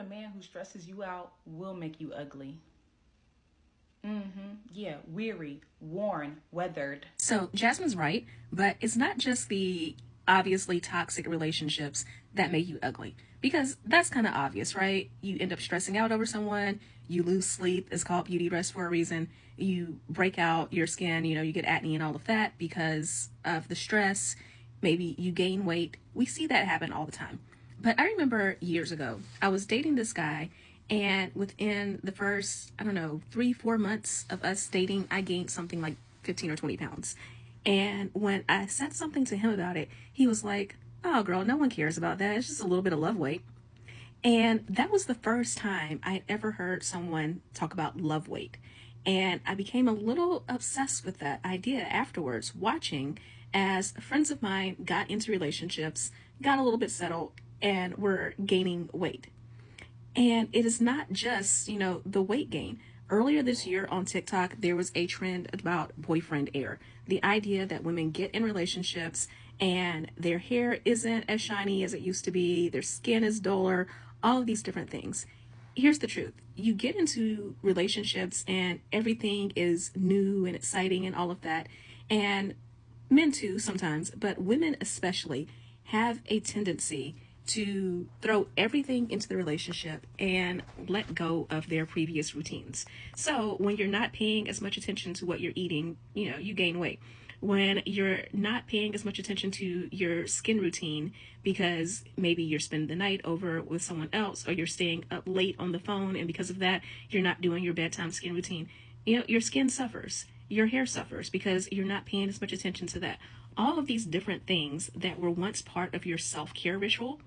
a man who stresses you out will make you ugly. Yeah, weary, worn, weathered. So Jasmine's right, but it's not just the obviously toxic relationships that make you ugly. Because that's kind of obvious, right? You end up stressing out over someone, you lose sleep, it's called beauty rest for a reason. You break out your skin, you get acne and all of that because of the stress. Maybe you gain weight. We see that happen all the time. But I remember years ago, I was dating this guy, and within the first, I don't know, 3, 4 months of us dating, I gained something like 15 or 20 pounds. And when I said something to him about it, he was like, "Oh, girl, no one cares about that. It's just a little bit of love weight." And that was the first time I had ever heard someone talk about love weight. And I became a little obsessed with that idea afterwards, watching as friends of mine got into relationships, got a little bit settled, and were gaining weight. And it is not just, the weight gain. Earlier this year on TikTok, there was a trend about boyfriend air. The idea that women get in relationships and their hair isn't as shiny as it used to be, their skin is duller, all of these different things. Here's the truth. You get into relationships and everything is new and exciting and all of that. And men too sometimes, but women especially have a tendency to throw everything into the relationship and let go of their previous routines. So when you're not paying as much attention to what you're eating, you gain weight. When you're not paying as much attention to your skin routine because maybe you're spending the night over with someone else or you're staying up late on the phone and because of that you're not doing your bedtime skin routine, your skin suffers, your hair suffers because you're not paying as much attention to that. All of these different things that were once part of your self-care ritual,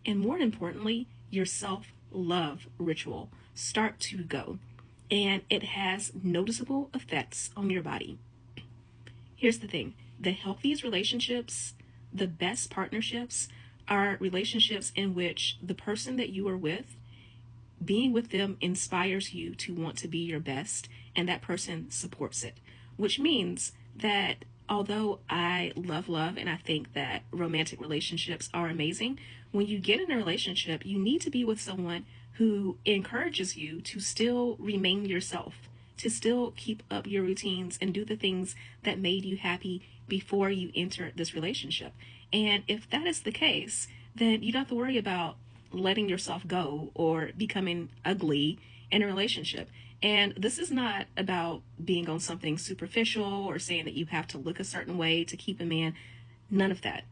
and more importantly, your self love ritual, start to go. And it has noticeable effects on your body. Here's the thing: the healthiest relationships, the best partnerships, are relationships in which the person that you are with, being with them inspires you to want to be your best, and that person supports it. Which means that although I love love and I think that romantic relationships are amazing, when you get in a relationship, you need to be with someone who encourages you to still remain yourself, to still keep up your routines and do the things that made you happy before you enter this relationship. And if that is the case, then you don't have to worry about letting yourself go or becoming ugly in a relationship. And this is not about being on something superficial or saying that you have to look a certain way to keep a man. None of that.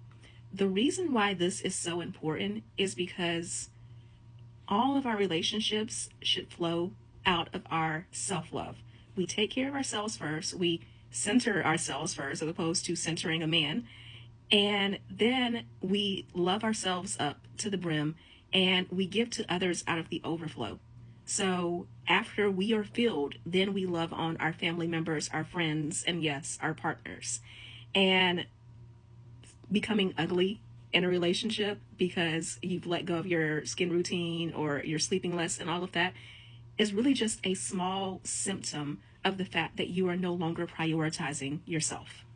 The reason why this is so important is because all of our relationships should flow out of our self love. We take care of ourselves first. We center ourselves first as opposed to centering a man. And then we love ourselves up to the brim and we give to others out of the overflow. So after we are filled, then we love on our family members, our friends, and yes, our partners. And becoming ugly in a relationship because you've let go of your skin routine or you're sleeping less and all of that is really just a small symptom of the fact that you are no longer prioritizing yourself.